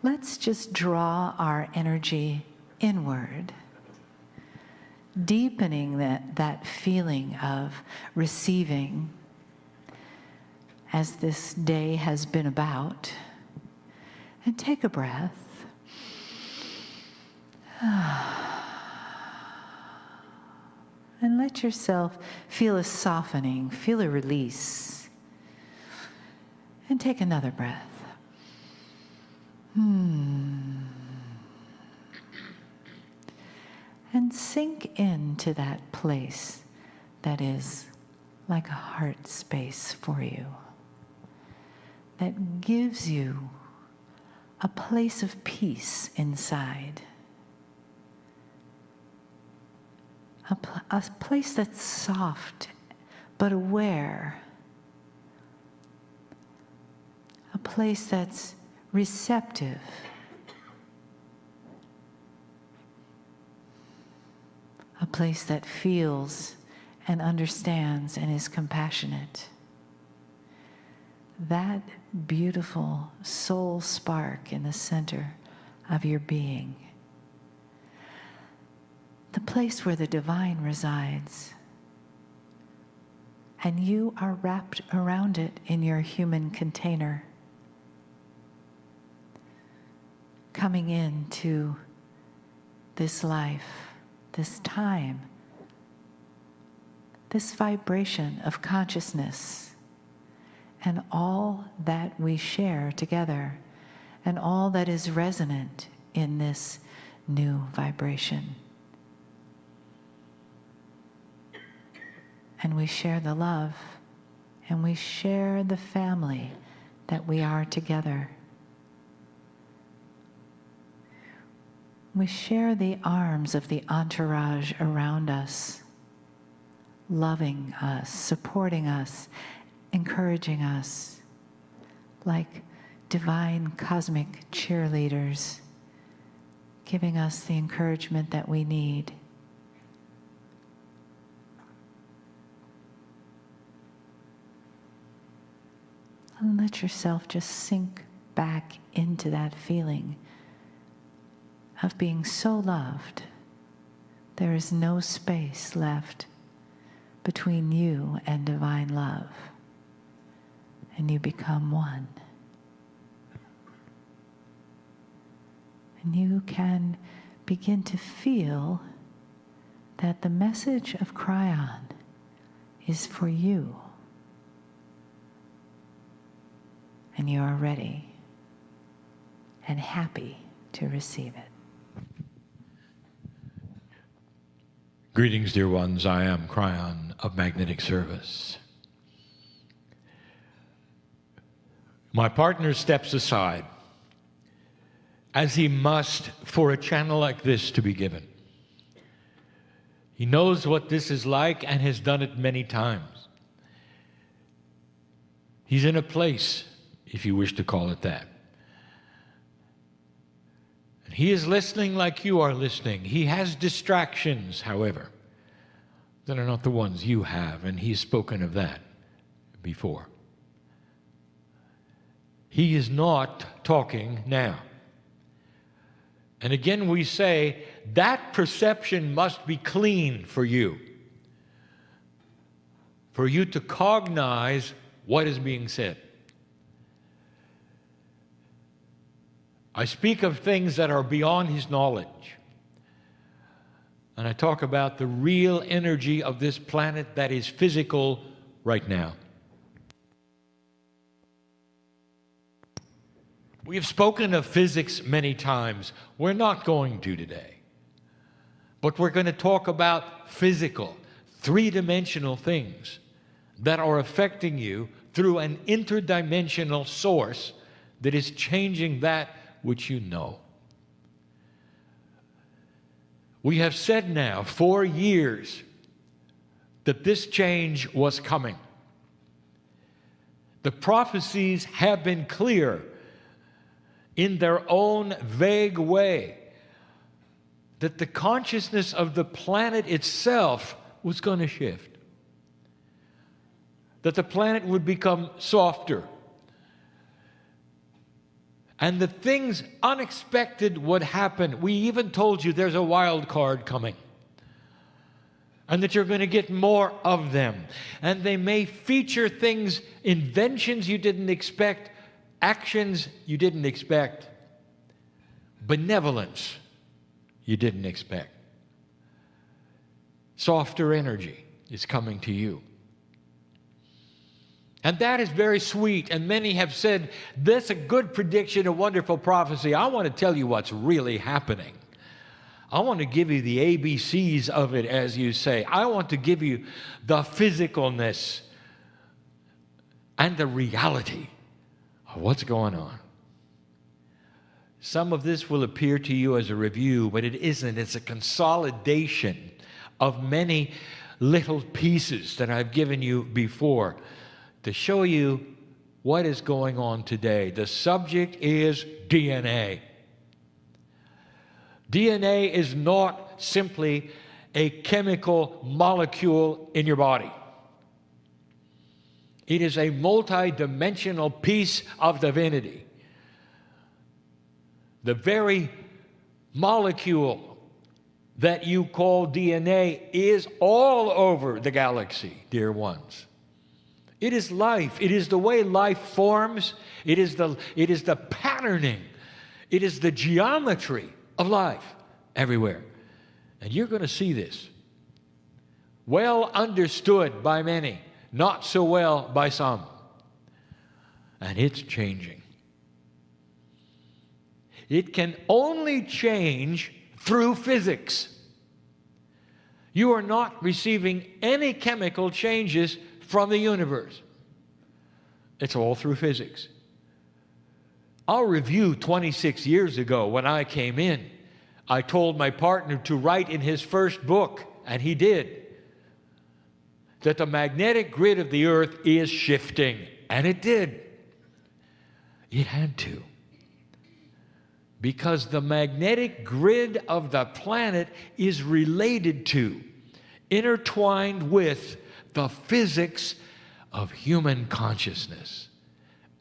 let's just draw our energy inward, deepening that feeling of receiving as this day has been about. And take a breath. And let yourself feel a softening, feel a release. And take another breath. And sink into that place that is like a heart space for you, that gives you a place of peace inside, a place that's soft but aware, a place that's receptive, a place that feels and understands and is compassionate. That beautiful soul spark in the center of your being, the place where the divine resides, and you are wrapped around it in your human container, coming into this life, this time, this vibration of consciousness, and all that we share together, and all that is resonant in this new vibration. And we share the love, and we share the family that we are together. We share the arms of the entourage around us, loving us, supporting us, encouraging us, like divine cosmic cheerleaders, giving us the encouragement that we need. And let yourself just sink back into that feeling of being so loved. There is no space left between you and divine love, and you become one. And you can begin to feel that the message of Kryon is for you, and you are ready and happy to receive it. Greetings, dear ones. I am Kryon of Magnetic Service. My partner steps aside, as he must for a channel like this to be given. He knows what this is like and has done it many times. He's in a place, if you wish to call it that. And he is listening like you are listening. He has distractions, however, that are not the ones you have, and he's spoken of that before. He is not talking now. And again we say, that perception must be clean for you to cognize what is being said. I speak of things that are beyond his knowledge. And I talk about the real energy of this planet that is physical right now. We have spoken of physics many times. We're not going to today. But we're going to talk about physical, three-dimensional things that are affecting you through an interdimensional source that is changing that which you know. We have said now 4 years that this change was coming. The prophecies have been clear in their own vague way that the consciousness of the planet itself was going to shift. That the planet would become softer. And the things unexpected would happen. We even told you there's a wild card coming. And that you're going to get more of them. And they may feature things, inventions you didn't expect, actions you didn't expect, benevolence you didn't expect. Softer energy is coming to you. And that is very sweet. And many have said, this is a good prediction, a wonderful prophecy. I want to tell you what's really happening. I want to give you the ABCs of it, as you say. I want to give you the physicalness and the reality of what's going on. Some of this will appear to you as a review, but it isn't. It's a consolidation of many little pieces that I've given you before to show you what is going on today. The subject is DNA. DNA is not simply a chemical molecule in your body. It is a multi-dimensional piece of divinity. The very molecule that you call DNA is all over the galaxy, dear ones. It is life. It is the way life forms. It is the patterning. It is the geometry of life everywhere. And you're going to see this. Well understood by many, not so well by some. And it's changing. It can only change through physics. You are not receiving any chemical changes from the universe. It's all through physics. I'll review 26 years ago when I came in. I told my partner to write in his first book, and he did, that the magnetic grid of the earth is shifting. And it did. It had to. Because the magnetic grid of the planet is related to, intertwined with, the physics of human consciousness.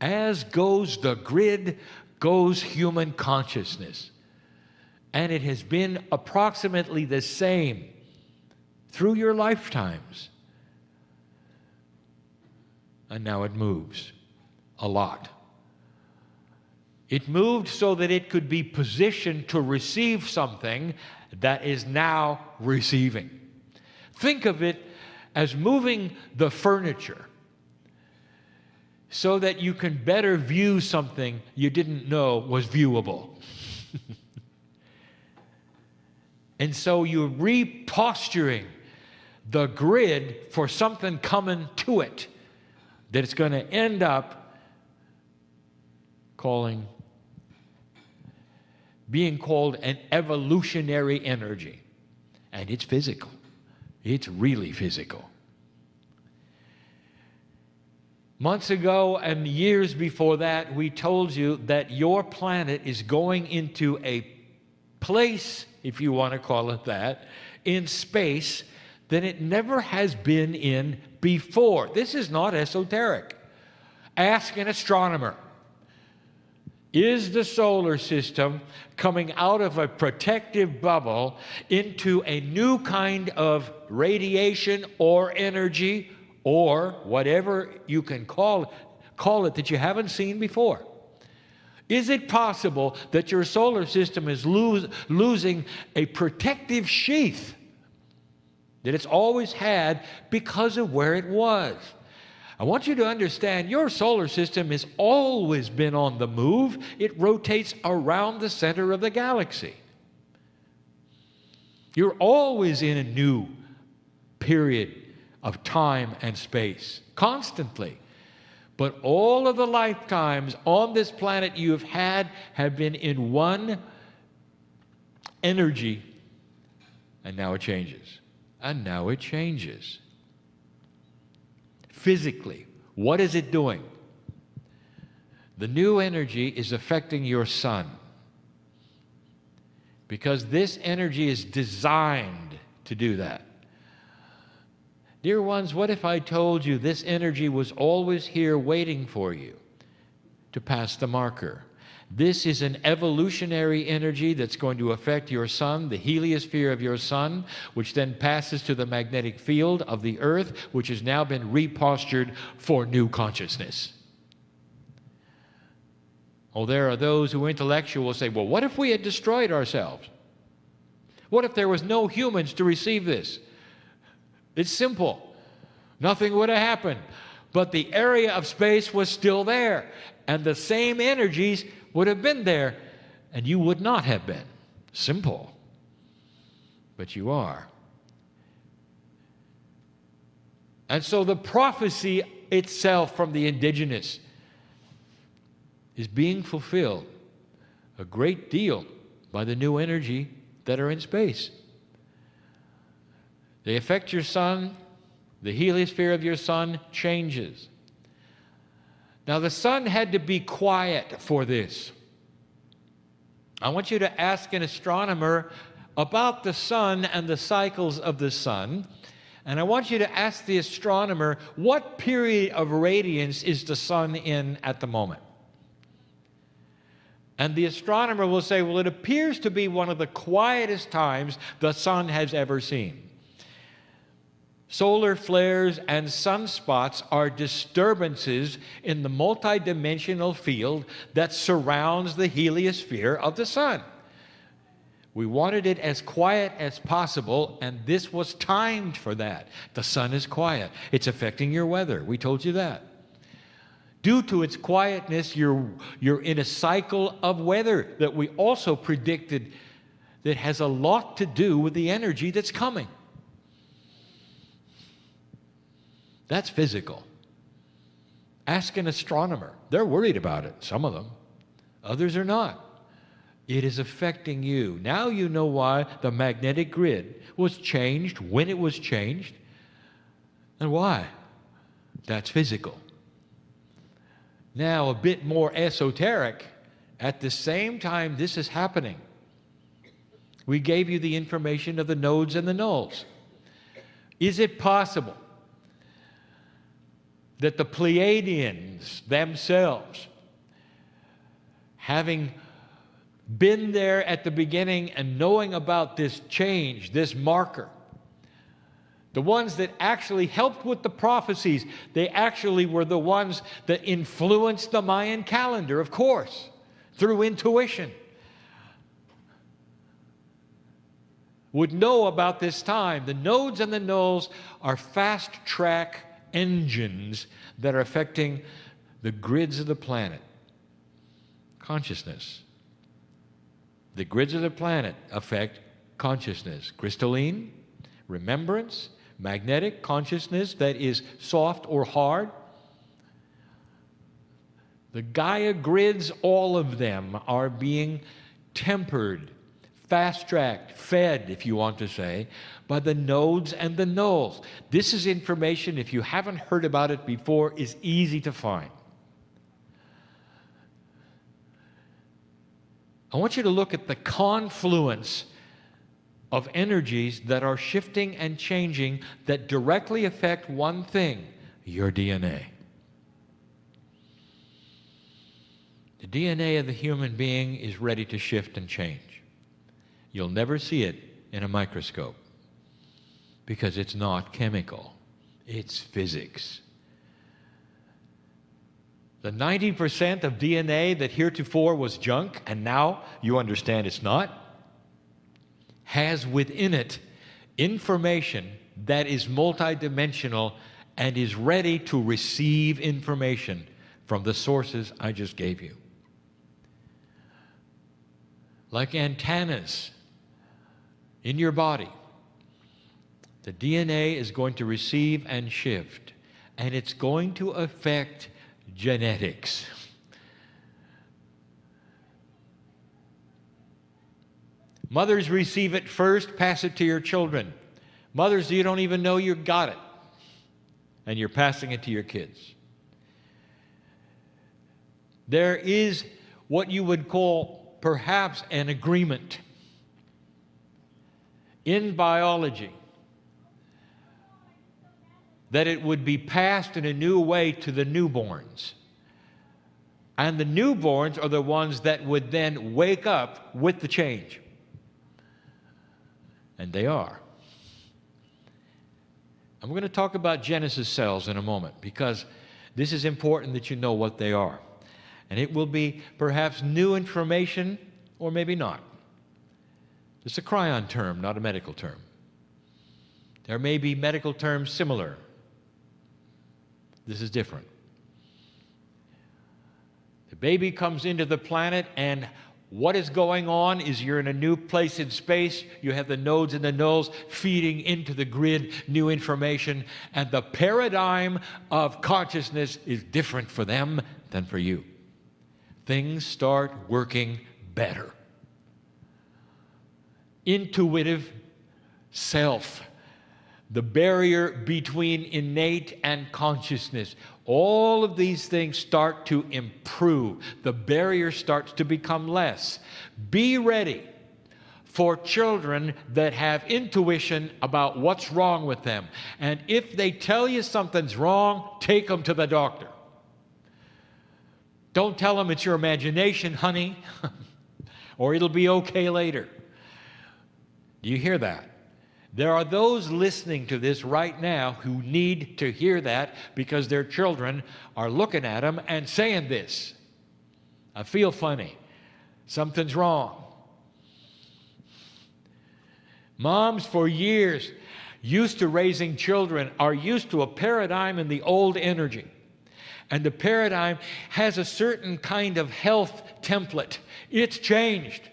As goes the grid, goes human consciousness. And it has been approximately the same through your lifetimes. And now it moves a lot. It moved so that it could be positioned to receive something that is now receiving. Think of it as moving the furniture so that you can better view something you didn't know was viewable. And so you're reposturing the grid for something coming to it that it's going to end up being called an evolutionary energy. And it's physical. It's really physical. Months ago and years before that, we told you that your planet is going into a place, if you want to call it that, in space that it never has been in before. This is not esoteric. Ask an astronomer. Is the solar system coming out of a protective bubble into a new kind of radiation or energy or whatever you can call it that you haven't seen before? Is it possible that your solar system is losing a protective sheath that it's always had because of where it was? I want you to understand your solar system has always been on the move. It rotates around the center of the galaxy. You're always in a new period of time and space, constantly. But all of the lifetimes on this planet you have had have been in one energy, and now it changes. And now it changes. Physically, what is it doing? The new energy is affecting your sun, because this energy is designed to do that. Dear ones, what if I told you this energy was always here waiting for you to pass the marker? This is an evolutionary energy that's going to affect your sun, the heliosphere of your sun, which then passes to the magnetic field of the earth, which has now been repostured for new consciousness. Oh, there are those who intellectually will say, well, what if we had destroyed ourselves? What if there was no humans to receive this? It's simple. Nothing would have happened. But the area of space was still there, and the same energies would have been there, and you would not have been. Simple. But you are. And so the prophecy itself from the indigenous is being fulfilled a great deal by the new energy that are in space. They affect your sun. The heliosphere of your sun changes. Now, the sun had to be quiet for this. I want you to ask an astronomer about the sun and the cycles of the sun. And I want you to ask the astronomer, what period of radiance is the sun in at the moment? And the astronomer will say, well, it appears to be one of the quietest times the sun has ever seen. Solar flares and sunspots are disturbances in the multidimensional field that surrounds the heliosphere of the sun. We wanted it as quiet as possible, and this was timed for that. The sun is quiet. It's affecting your weather. We told you that. Due to its quietness, you're in a cycle of weather that we also predicted that has a lot to do with the energy that's coming. That's physical. Ask an astronomer. They're worried about it, some of them. Others are not. It is affecting you. Now you know why the magnetic grid was changed, when it was changed, and why. That's physical. Now, a bit more esoteric, at the same time this is happening, we gave you the information of the nodes and the nulls. Is it possible that the Pleiadians themselves, having been there at the beginning and knowing about this change, this marker, the ones that actually helped with the prophecies, they actually were the ones that influenced the Mayan calendar, of course, through intuition, would know about this time. The nodes and the nulls are fast-track engines that are affecting the grids of the planet. Consciousness. The grids of the planet affect consciousness. Crystalline, remembrance, magnetic consciousness that is soft or hard. The Gaia grids, all of them are being tempered, fast-tracked, fed, if you want to say, by the nodes and the nulls. This is information, if you haven't heard about it before, is easy to find. I want you to look at the confluence of energies that are shifting and changing that directly affect one thing, your DNA. The DNA of the human being is ready to shift and change. You'll never see it in a microscope because it's not chemical, it's physics. The 90% of DNA that heretofore was junk, and now you understand it's not, has within it information that is multidimensional and is ready to receive information from the sources I just gave you. Like antennas in your body, the DNA is going to receive and shift, and it's going to affect genetics. Mothers receive it first, pass it to your children. Mothers, you don't even know you got it, and you're passing it to your kids. There is what you would call perhaps an agreement in biology that it would be passed in a new way to the newborns. And the newborns are the ones that would then wake up with the change. And they are. And we're going to talk about Genesis cells in a moment, because this is important that you know what they are. And it will be perhaps new information, or maybe not. It's a Kryon term, not a medical term. There may be medical terms similar. This is different. The baby comes into the planet, and what is going on is you're in a new place in space. You have the nodes and the nulls feeding into the grid new information, and the paradigm of consciousness is different for them than for you. Things start working better. Intuitive self, the barrier between innate and consciousness, all of these things start to improve. The barrier starts to become less. Be ready for children that have intuition about what's wrong with them. And if they tell you something's wrong, take them to the doctor. Don't tell them it's your imagination, honey, or it'll be okay later. Do you hear that? There are those listening to this right now who need to hear that, because their children are looking at them and saying this. I feel funny. Something's wrong. Moms for years used to raising children are used to a paradigm in the old energy. And the paradigm has a certain kind of health template. It's changed.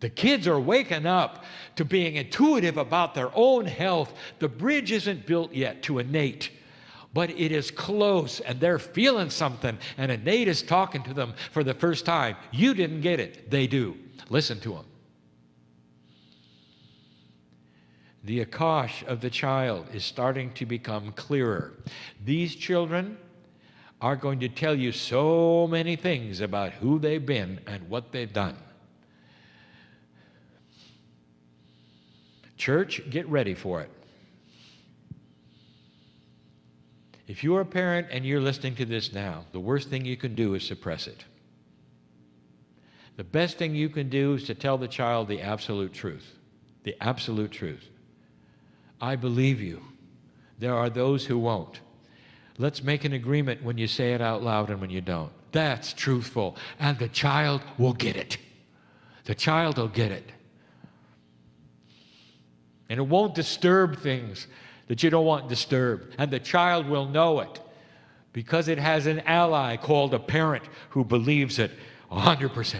The kids are waking up to being intuitive about their own health. The bridge isn't built yet to innate, but it is close, and they're feeling something, and innate is talking to them for the first time. You didn't get it. They do. Listen to them. The Akash of the child is starting to become clearer. These children are going to tell you so many things about who they've been and what they've done. Church, get ready for it. If you're a parent and you're listening to this now, the worst thing you can do is suppress it. The best thing you can do is to tell the child the absolute truth. The absolute truth. I believe you. There are those who won't. Let's make an agreement when you say it out loud and when you don't. That's truthful. And the child will get it. The child will get it. And it won't disturb things that you don't want disturbed. And the child will know it, because it has an ally called a parent who believes it 100%.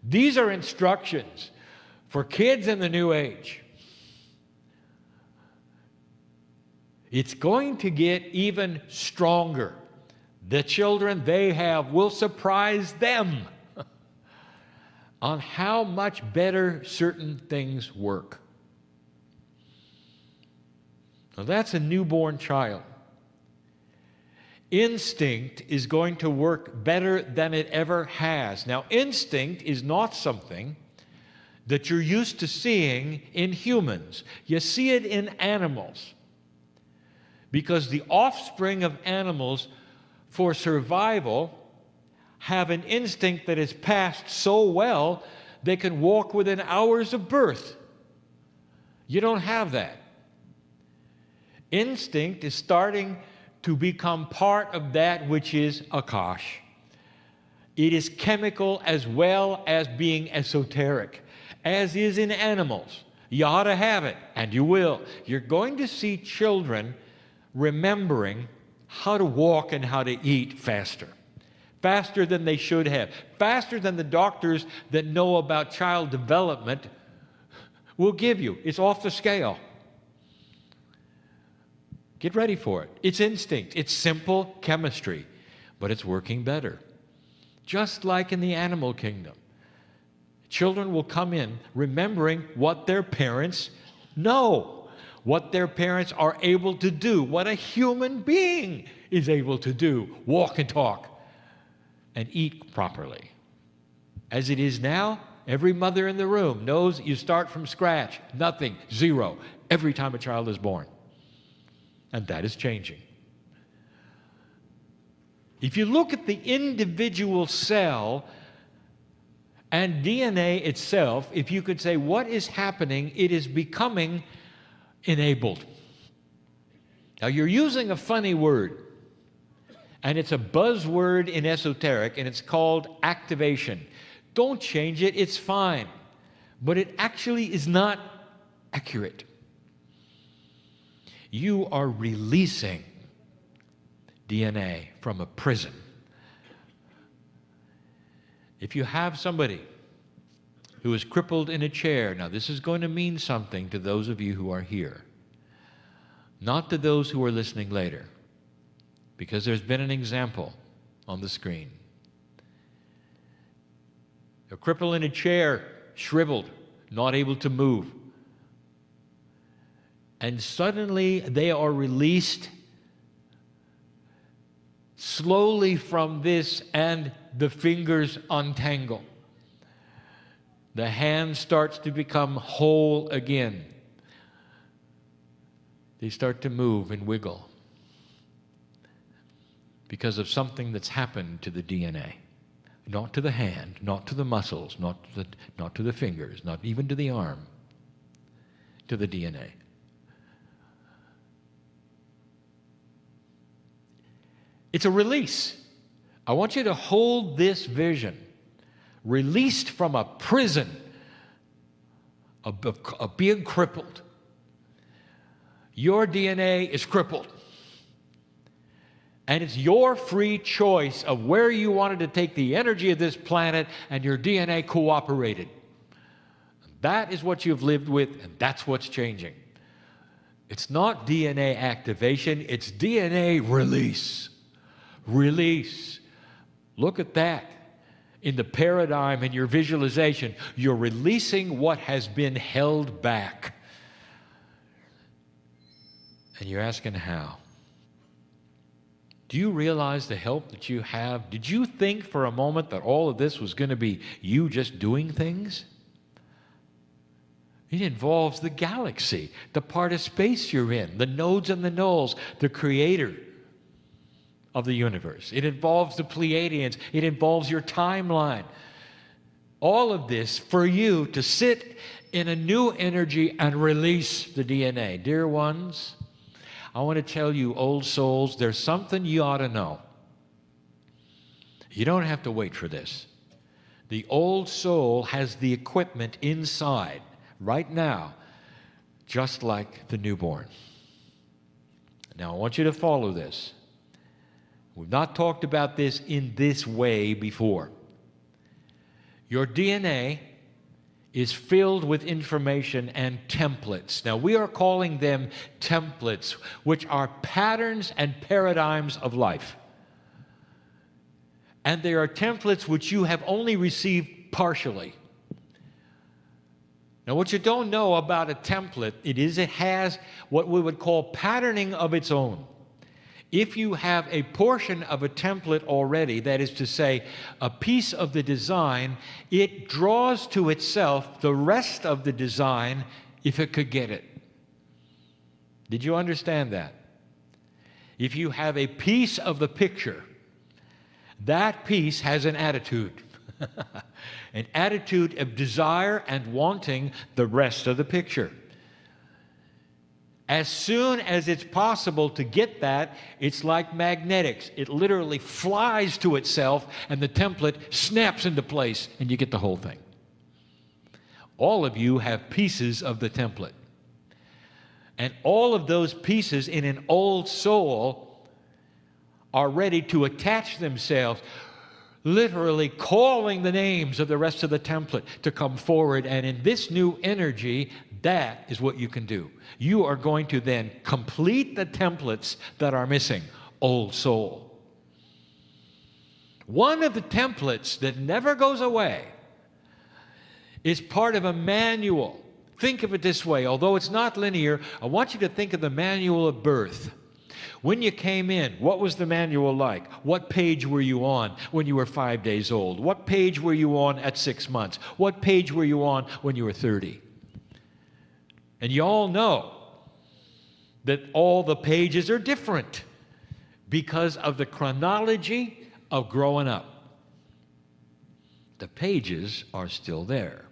These are instructions for kids in the new age. It's going to get even stronger. The children they have will surprise them on how much better certain things work. Now that's a newborn child. Instinct is going to work better than it ever has. Now, instinct is not something that you're used to seeing in humans. You see it in animals, because the offspring of animals, for survival, have an instinct that is passed so well they can walk within hours of birth. You don't have that. Instinct is starting to become part of that which is Akash. It is chemical as well as being esoteric, as is in animals. You ought to have it, and you will. You're going to see children remembering how to walk and how to eat faster. Faster than they should have. Faster than the doctors that know about child development will give you. It's off the scale. Get ready for it. It's instinct. It's simple chemistry, but it's working better. Just like in the animal kingdom. Children will come in remembering what their parents know, what their parents are able to do, what a human being is able to do, walk and talk, and eat properly. As it is now, every mother in the room knows you start from scratch, nothing, zero, every time a child is born. And that is changing. If you look at the individual cell and DNA itself, if you could say what is happening, it is becoming enabled. Now you're using a funny word, and it's a buzzword in esoteric, and it's called activation. Don't change it, it's fine. But it actually is not accurate. You are releasing DNA from a prison. If you have somebody who is crippled in a chair, now this is going to mean something to those of you who are here, not to those who are listening later, because there's been an example on the screen. A cripple in a chair, shriveled, not able to move. And suddenly they are released slowly from this, and the fingers untangle. The hand starts to become whole again. They start to move and wiggle because of something that's happened to the DNA. Not to the hand, not to the muscles, not to the fingers, not even to the arm, to the DNA. It's a release. I want you to hold this vision. Released from a prison of being crippled. Your DNA is crippled. And it's your free choice of where you wanted to take the energy of this planet, and your DNA cooperated. That is what you've lived with, and that's what's changing. It's not DNA activation, it's DNA release. Release. Look at that. In the paradigm, in your visualization, you're releasing what has been held back. And you're asking how? Do you realize the help that you have? Did you think for a moment that all of this was going to be you just doing things? It involves the galaxy, the part of space you're in, the nodes and the nulls, the creator of the universe. It involves the Pleiadians. It involves your timeline. All of this for you to sit in a new energy and release the DNA. Dear ones, I want to tell you, old souls, there's something you ought to know. You don't have to wait for this. The old soul has the equipment inside right now, just like the newborn. Now, I want you to follow this. We've not talked about this in this way before. Your DNA is filled with information and templates. Now, we are calling them templates, which are patterns and paradigms of life. And they are templates which you have only received partially. Now, what you don't know about a template, it has what we would call patterning of its own. If you have a portion of a template already, that is to say, a piece of the design, it draws to itself the rest of the design if it could get it. Did you understand that? If you have a piece of the picture, that piece has an attitude. An attitude of desire and wanting the rest of the picture. As soon as it's possible to get that, it's like magnetics. It literally flies to itself, and the template snaps into place, and you get the whole thing. All of you have pieces of the template. And all of those pieces in an old soul are ready to attach themselves, literally calling the names of the rest of the template to come forward. And in this new energy, that is what you can do. You are going to then complete the templates that are missing, old soul. One of the templates that never goes away is part of a manual. Think of it this way. Although it's not linear, I want you to think of the manual of birth. When you came in, what was the manual like? What page were you on when you were 5 days old? What page were you on at 6 months? What page were you on when you were 30? And you all know that all the pages are different because of the chronology of growing up. The pages are still there.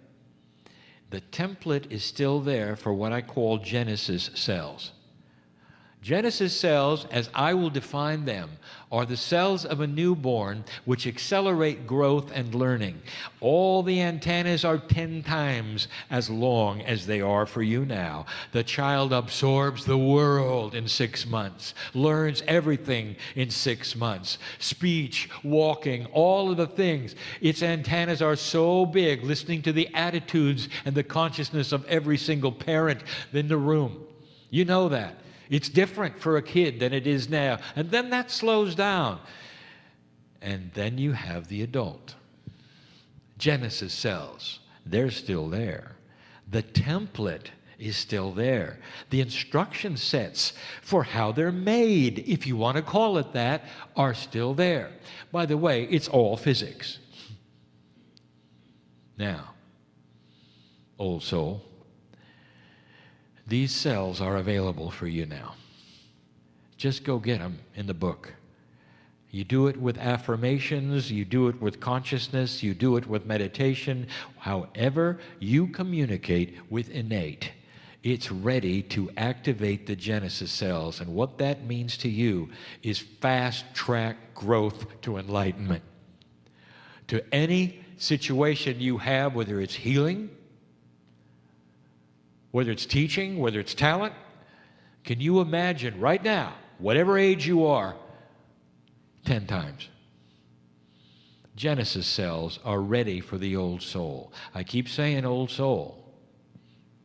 The template is still there for what I call Genesis cells. Genesis cells, as I will define them, are the cells of a newborn which accelerate growth and learning. All the antennas are 10 times as long as they are for you now. The child absorbs the world in 6 months, learns everything in 6 months. Speech, walking, all of the things. Its antennas are so big, listening to the attitudes and the consciousness of every single parent in the room. You know that. It's different for a kid than it is now. And then that slows down. And then you have the adult. Genesis cells, they're still there. The template is still there. The instruction sets for how they're made, if you want to call it that, are still there. By the way, it's all physics. Now, old soul, these cells are available for you now. Just go get them in the book. You do it with affirmations, you do it with consciousness, you do it with meditation. However you communicate with innate, it's ready to activate the Genesis cells. And what that means to you is fast-track growth to enlightenment. To any situation you have, whether it's healing, whether it's teaching, whether it's talent, can you imagine right now, whatever age you are, 10 times? Genesis cells are ready for the old soul. I keep saying old soul.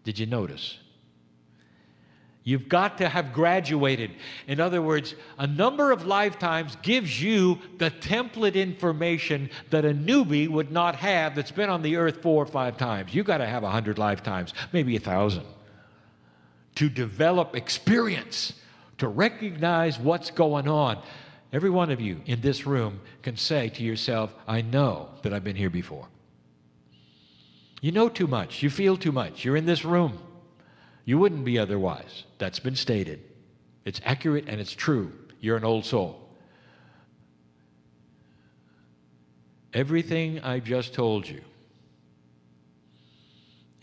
Did you notice? You've got to have graduated. In other words, a number of lifetimes gives you the template information that a newbie would not have that's been on the earth 4 or 5 times. You've got to have 100 lifetimes, maybe 1,000, to develop experience, to recognize what's going on. Every one of you in this room can say to yourself, I know that I've been here before. You know too much. You feel too much. You're in this room. You wouldn't be otherwise. That's been stated. It's accurate and it's true. You're an old soul. Everything I just told you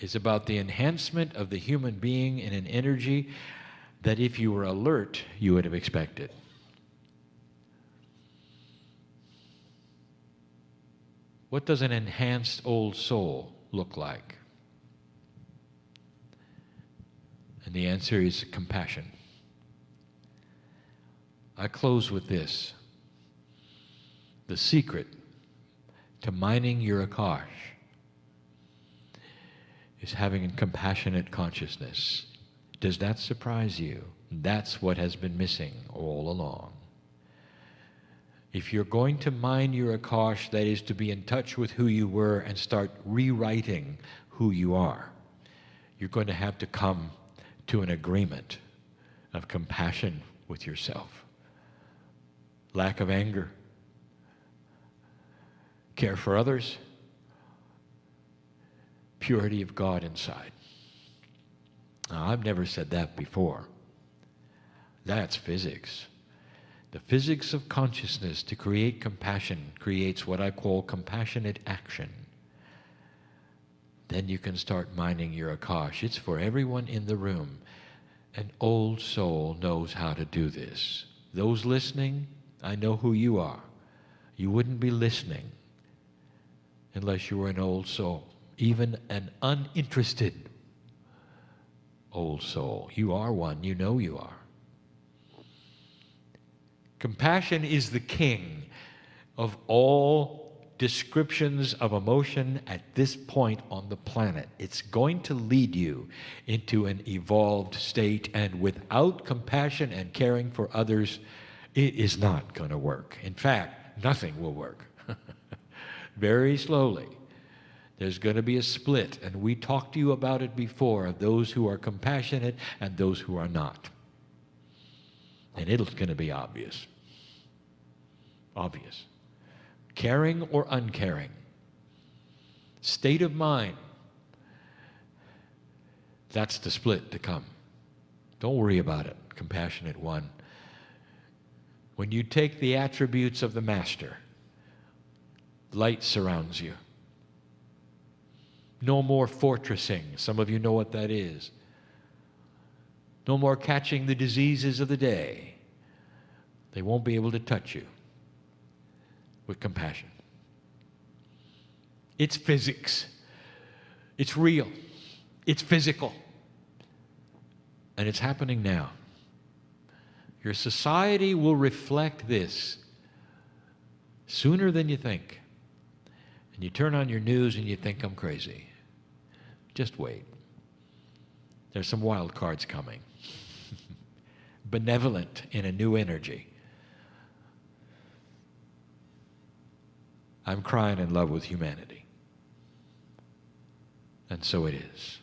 is about the enhancement of the human being in an energy that if you were alert, you would have expected. What does an enhanced old soul look like? And the answer is compassion. I close with this. The secret to mining your Akash is having a compassionate consciousness. Does that surprise you? That's what has been missing all along. If you're going to mine your Akash, that is to be in touch with who you were and start rewriting who you are, you're going to have to come to an agreement of compassion with yourself. Lack of anger. Care for others. Purity of God inside. Now, I've never said that before. That's physics. The physics of consciousness to create compassion creates what I call compassionate action. Then you can start mining your Akash. It's for everyone in the room. An old soul knows how to do this. Those listening, I know who you are. You wouldn't be listening unless you were an old soul, even an uninterested old soul. You are one. You know you are. Compassion is the king of all descriptions of emotion at this point on the planet. It's going to lead you into an evolved state, and without compassion and caring for others, it is not going to work. In fact, nothing will work. Very slowly, there's going to be a split, and we talked to you about it before, of those who are compassionate and those who are not. And it's going to be obvious. Obvious. Caring or uncaring. State of mind. That's the split to come. Don't worry about it, compassionate one. When you take the attributes of the Master, light surrounds you. No more fortressing. Some of you know what that is. No more catching the diseases of the day. They won't be able to touch you with compassion. It's physics. It's real. It's physical. And it's happening now. Your society will reflect this sooner than you think. And you turn on your news and you think I'm crazy. Just wait. There's some wild cards coming. Benevolent in a new energy. I'm crying in love with humanity. And so it is.